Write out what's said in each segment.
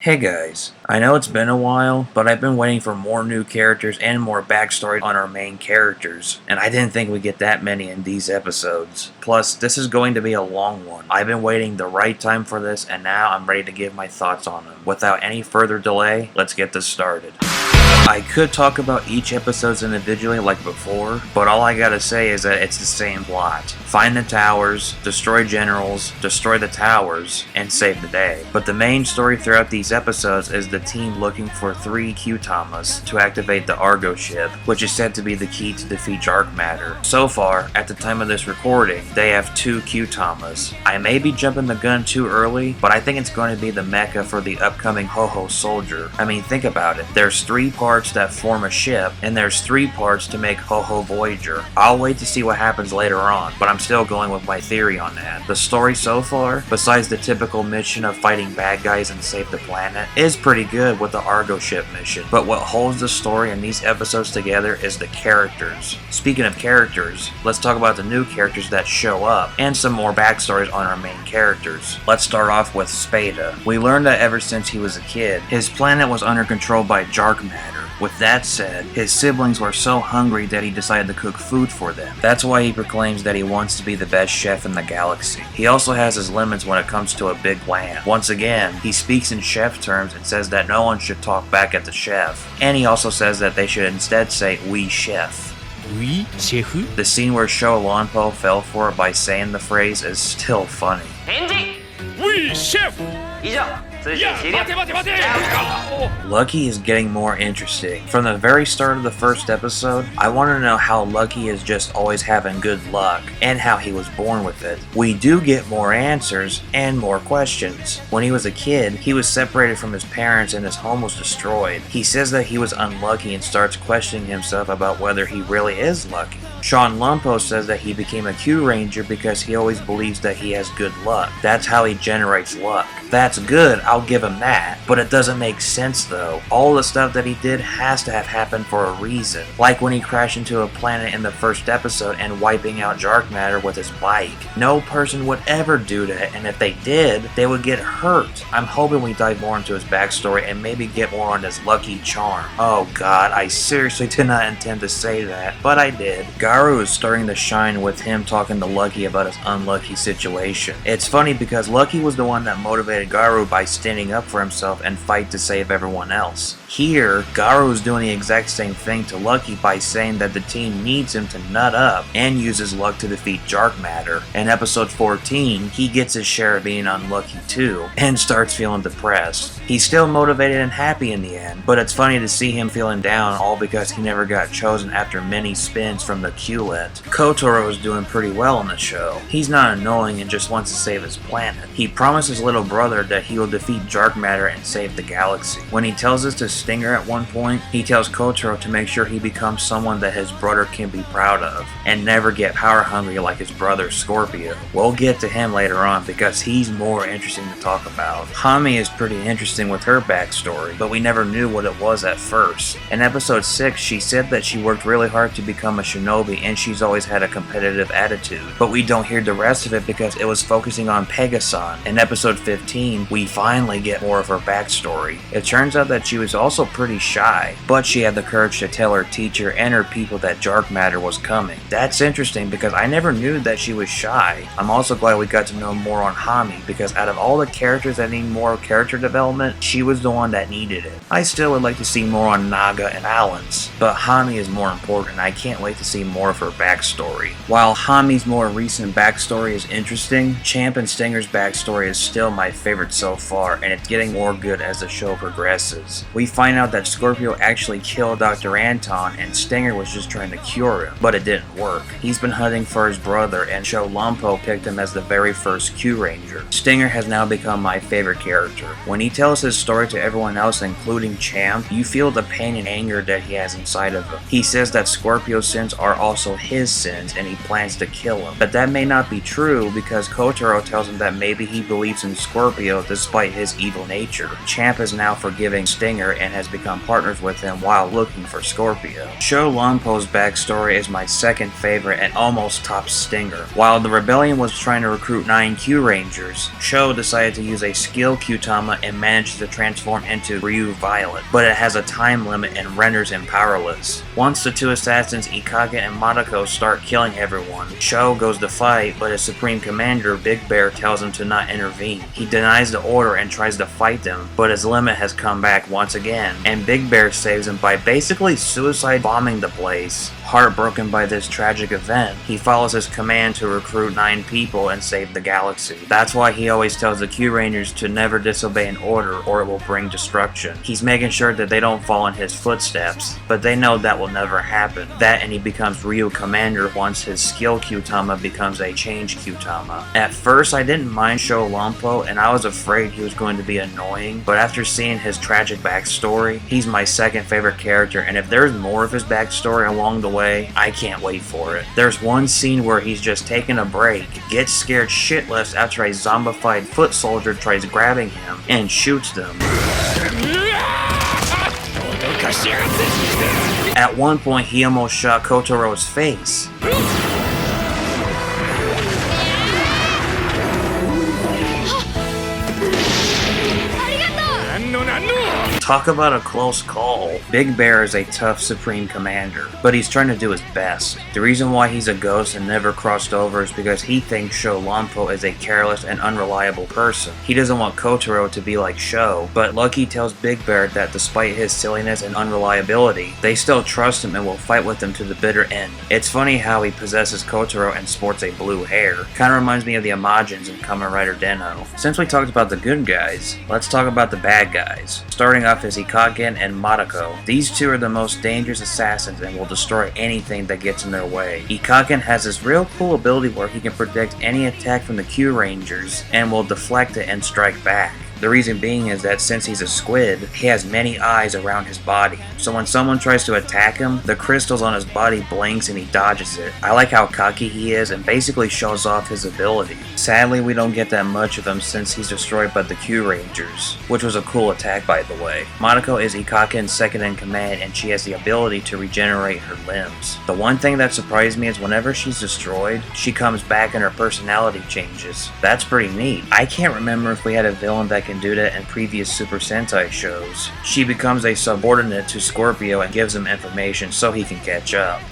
Hey guys, I know it's been a while, but I've been waiting for more new characters and more backstory on our main characters, and I didn't think we'd get that many in these episodes. Plus, this is going to be a long one. I've been waiting the right time for this, and now I'm ready to give my thoughts on them. Without any further delay, let's get this started. I could talk about each episode individually like before, but all I gotta say is that it's the same plot. Find the towers, destroy generals, destroy the towers, and save the day. But the main story throughout these episodes is the team looking for 3 Q-Tamas to activate the Argo ship, which is said to be the key to defeat Dark Matter. So far, at the time of this recording, they have 2 Q-Tamas. I may be jumping the gun too early, but I think it's going to be the mecha for the upcoming Ho-Ho Soldier. I mean, think about it. There's 3 parts that form a ship, and there's 3 parts to make Ho-Ho Voyager. I'll wait to see what happens later on, but I'm still going with my theory on that. The story so far, besides the typical mission of fighting bad guys and save the planet, is pretty good with the Argo ship mission, but what holds the story in these episodes together is the characters. Speaking of characters, let's talk about the new characters that show up, and some more backstories on our main characters. Let's start off with Spada. We learned that ever since he was a kid, his planet was under control by Dark Matter. With that said, his siblings were so hungry that he decided to cook food for them. That's why he proclaims that he wants to be the best chef in the galaxy. He also has his limits when it comes to a big plan. Once again, he speaks in chef terms and says that no one should talk back at the chef. And he also says that they should instead say, "Oui, chef." Oui, chef. The scene where Sho Lanpo fell for it by saying the phrase is still funny. Oui, chef. Lucky is getting more interesting. From the very start of the first episode, I want to know how Lucky is just always having good luck, and how he was born with it. We do get more answers, and more questions. When he was a kid, he was separated from his parents and his home was destroyed. He says that he was unlucky and starts questioning himself about whether he really is lucky. Sean Lumpo says that he became a Kyuuranger because he always believes that he has good luck. That's how he generates luck. That's good, I'll give him that. But it doesn't make sense though. All the stuff that he did has to have happened for a reason. Like when he crashed into a planet in the first episode and wiping out Dark Matter with his bike. No person would ever do that, and if they did, they would get hurt. I'm hoping we dive more into his backstory and maybe get more on his lucky charm. Oh god, I seriously did not intend to say that, but I did. Garu is starting to shine with him talking to Lucky about his unlucky situation. It's funny because Lucky was the one that motivated Garu by standing up for himself and fight to save everyone else. Here, Garu is doing the exact same thing to Lucky by saying that the team needs him to nut up and use his luck to defeat Dark Matter. In episode 14, he gets his share of being unlucky too, and starts feeling depressed. He's still motivated and happy in the end, but it's funny to see him feeling down all because he never got chosen after many spins from the Q-Let. Kotaro is doing pretty well on the show. He's not annoying and just wants to save his planet. He promised his little brother that he will defeat Dark Matter and save the galaxy. When he tells us to Stinger at one point, he tells Kotaro to make sure he becomes someone that his brother can be proud of, and never get power hungry like his brother Scorpio. We'll get to him later on because he's more interesting to talk about. Hami is pretty interesting with her backstory, but we never knew what it was at first. In episode 6, she said that she worked really hard to become a shinobi and she's always had a competitive attitude, but we don't hear the rest of it because it was focusing on Pegason. In episode 15, we finally get more of her backstory. It turns out that she was also pretty shy, but she had the courage to tell her teacher and her people that Dark Matter was coming. That's interesting because I never knew that she was shy. I'm also glad we got to know more on Hami because out of all the characters that need more character development, she was the one that needed it. I still would like to see more on Naga and Balance, but Hami is more important and I can't wait to see more of her backstory. While Hami's more recent backstory is interesting, Champ and Stinger's backstory is still my favorite so far, and it's getting more good as the show progresses. We find out that Scorpio actually killed Dr. Anton and Stinger was just trying to cure him, but it didn't work. He's been hunting for his brother and Sho Lumpo picked him as the very first Kyuuranger. Stinger has now become my favorite character. When he tells his story to everyone else including Champ, you feel the pain and anger that he has inside of him. He says that Scorpio's sins are also his sins and he plans to kill him. But that may not be true because Kotaro tells him that maybe he believes in Scorpio Scorpio despite his evil nature. Champ is now forgiving Stinger and has become partners with him while looking for Scorpio. Sho Lompo's backstory is my second favorite and almost tops Stinger. While the rebellion was trying to recruit 9 Kyurangers, Sho decided to use a skill Kyutama and manages to transform into Ryu Violet, but it has a time limit and renders him powerless. Once the two assassins Ikage and Madako start killing everyone, Sho goes to fight, but his Supreme Commander Big Bear tells him to not intervene. He denies the order and tries to fight them, but his limit has come back once again, and Big Bear saves him by basically suicide bombing the place. Heartbroken by this tragic event, he follows his command to recruit 9 people and save the galaxy. That's why he always tells the Kyurangers to never disobey an order or it will bring destruction. He's making sure that they don't fall in his footsteps, but they know that will never happen. That and he becomes Ryu Commander once his skill Kyutama becomes a change Kyutama. At first I didn't mind Sho Lompo and I was afraid he was going to be annoying, but after seeing his tragic backstory, he's my second favorite character, and if there's more of his backstory along the way, I can't wait for it. There's one scene where he's just taking a break, gets scared shitless after a zombified foot soldier tries grabbing him, and shoots them. At one point, he almost shot Kotoro's face. Talk about a close call. Big Bear is a tough Supreme Commander, but he's trying to do his best. The reason why he's a ghost and never crossed over is because he thinks Sho Lompo is a careless and unreliable person. He doesn't want Kotaro to be like Sho, but Lucky tells Big Bear that despite his silliness and unreliability, they still trust him and will fight with him to the bitter end. It's funny how he possesses Kotaro and sports a blue hair. Kinda reminds me of the Imagins in Kamen Rider Den-O. Since we talked about the good guys, let's talk about the bad guys. Starting off is Ikagen and Madako. These two are the most dangerous assassins and will destroy anything that gets in their way. Ikagen has this real cool ability where he can predict any attack from the Kyurangers and will deflect it and strike back. The reason being is that since he's a squid, he has many eyes around his body. So when someone tries to attack him, the crystals on his body blinks and he dodges it. I like how cocky he is and basically shows off his ability. Sadly, we don't get that much of him since he's destroyed by the Kyurangers, which was a cool attack by the way. Madako is Ikagen's second in command and she has the ability to regenerate her limbs. The one thing that surprised me is whenever she's destroyed, she comes back and her personality changes. That's pretty neat. I can't remember if we had a villain that can do that in previous Super Sentai shows. She becomes a subordinate to Scorpio and gives him information so he can catch up.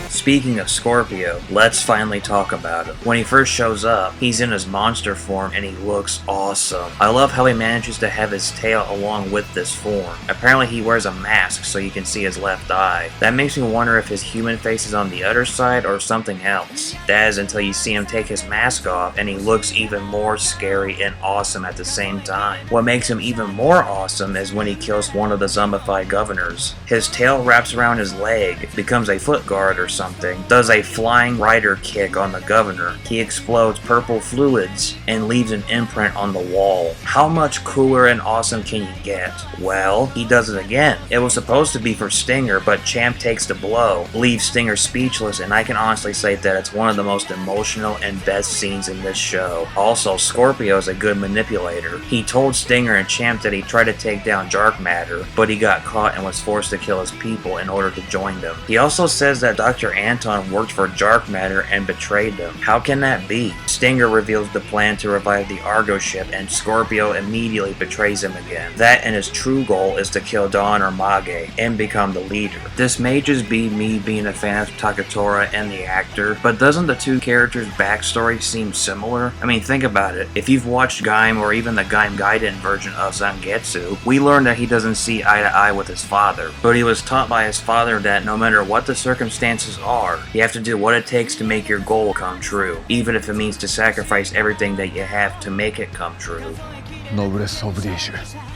Speaking of Scorpio, let's finally talk about him. When he first shows up, he's in his monster form and he looks awesome. I love how he manages to have his tail along with this form. Apparently he wears a mask so you can see his left eye. That makes me wonder if his human face is on the other side or something else. That is until you see him take his mask off and he looks even more scary and awesome at the same time. What makes him even more awesome is when he kills one of the zombified governors. His tail wraps around his leg, becomes a foot guard or something, does a flying rider kick on the governor. He explodes purple fluids and leaves an imprint on the wall. How much cooler and awesome can you get? Well, he does it again. It was supposed to be for Stinger, but Champ takes the blow, leaves Stinger speechless, and I can honestly say that it's one of the most emotional and best scenes in this show. Also, Scorpio is a good manipulator. He told Stinger and Champ that he tried to take down Dark Matter, but he got caught and was forced to kill his people in order to join them. He also says that Dr. Anton worked for Dark Matter and betrayed them. How can that be? Stinger reveals the plan to revive the Argo ship and Scorpio immediately betrays him again. That and his true goal is to kill Dawn or Mage and become the leader. This may just be me being a fan of Takatora and the actor, but doesn't the two characters' backstory seem similar? I mean, think about it. If you've watched Gaim or even the Gaim Gaiden version of Zangetsu, we learn that he doesn't see eye to eye with his father, but he was taught by his father that no matter what the circumstances are, you have to do what it takes to make your goal come true, even if it means to sacrifice everything that you have to make it come true.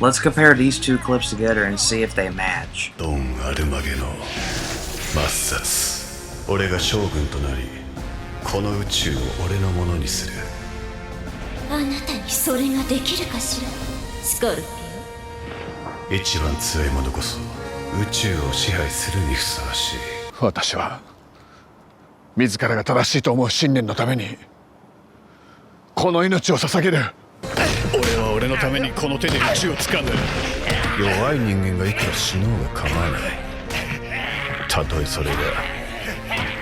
Let's compare these two clips together and see if they match. 俺が将軍となりこの宇宙を俺のものにするあなたにそれができるかしらスコルピオ一番強い者こそ宇宙を支配するにふさわしい私は自らが正しいと思う信念のためにこの命を捧げる。俺は俺のためにこの手で宇宙を掴む。弱い人間がいくら死のうが構わない。たとえそれが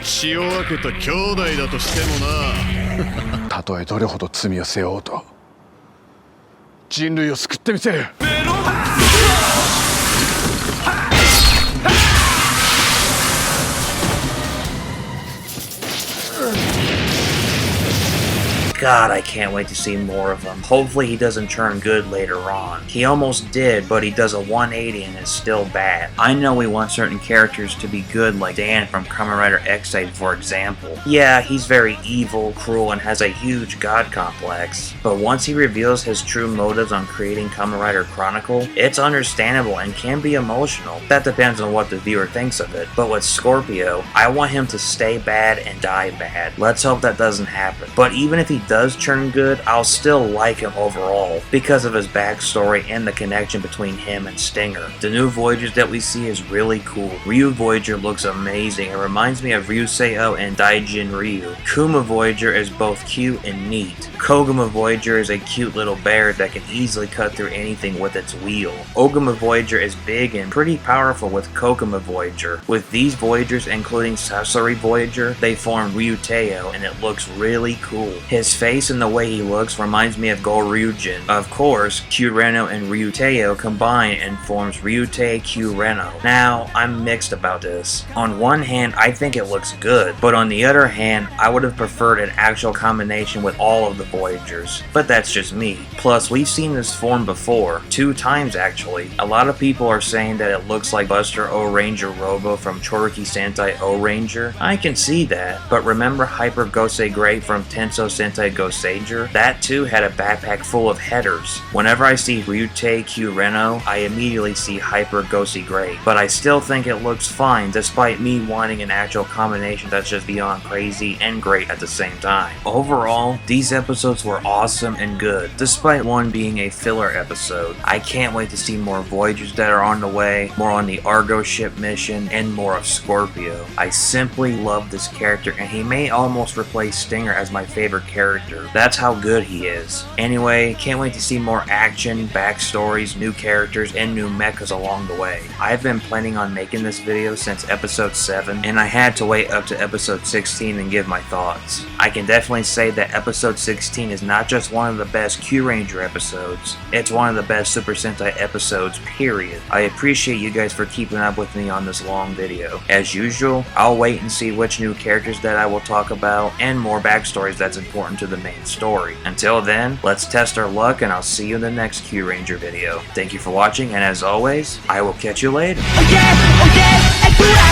血を分けた兄弟だとしてもな。たとえどれほど罪を背負おうと人類を救ってみせる。God, I can't wait to see more of him. Hopefully he doesn't turn good later on. He almost did, but he does a 180 and is still bad. I know we want certain characters to be good, like Dan from Kamen Rider X8 for example. Yeah, he's very evil, cruel, and has a huge god complex. But once he reveals his true motives on creating Kamen Rider Chronicle, it's understandable and can be emotional. That depends on what the viewer thinks of it. But with Scorpio, I want him to stay bad and die bad. Let's hope that doesn't happen. But even if he does turn good, I'll still like him overall because of his backstory and the connection between him and Stinger. The new Voyagers that we see is really cool. Ryu Voyager looks amazing. It reminds me of Ryuseo and Daijin Ryu. Kuma Voyager is both cute and neat. Koguma Voyager is a cute little bear that can easily cut through anything with its wheel. Ogama Voyager is big and pretty powerful with Kokuma Voyager. With these Voyagers, including Sasori Voyager, they form Ryuteo and it looks really cool. His face and the way he looks reminds me of Goryujin. Of course, Kyureno and Ryuteo combine and forms Ryutei Kyureno. Now, I'm mixed about this. On one hand, I think it looks good, but on the other hand, I would have preferred an actual combination with all of the Voyagers. But that's just me. Plus, we've seen this form before, 2 times actually. A lot of people are saying that it looks like Buster O-Ranger Robo from Uchuu Sentai O-Ranger. I can see that, but remember Hyper Gosei Grey from Tenso Sentai Goseiger? That too had a backpack full of headers. Whenever I see Ryutei Kyureno, I immediately see Hyper Gosei Grey, but I still think it looks fine despite me wanting an actual combination that's just beyond crazy and great at the same time. Overall, these episodes were awesome and good, despite one being a filler episode. I can't wait to see more Voyagers that are on the way, more on the Argo ship mission, and more of Scorpio. I simply love this character, and he may almost replace Stinger as my favorite character. That's how good he is. Anyway, can't wait to see more action, backstories, new characters, and new mechas along the way. I've been planning on making this video since episode 7, and I had to wait up to episode 16 and give my thoughts. I can definitely say that episode 16 is not just one of the best Kyuranger episodes, it's one of the best Super Sentai episodes, period. I appreciate you guys for keeping up with me on this long video. As usual, I'll wait and see which new characters that I will talk about, and more backstories that's important to the main story. Until then, let's test our luck, and I'll see you in the next Kyuranger video. Thank you for watching, and as always, I will catch you later. Okay,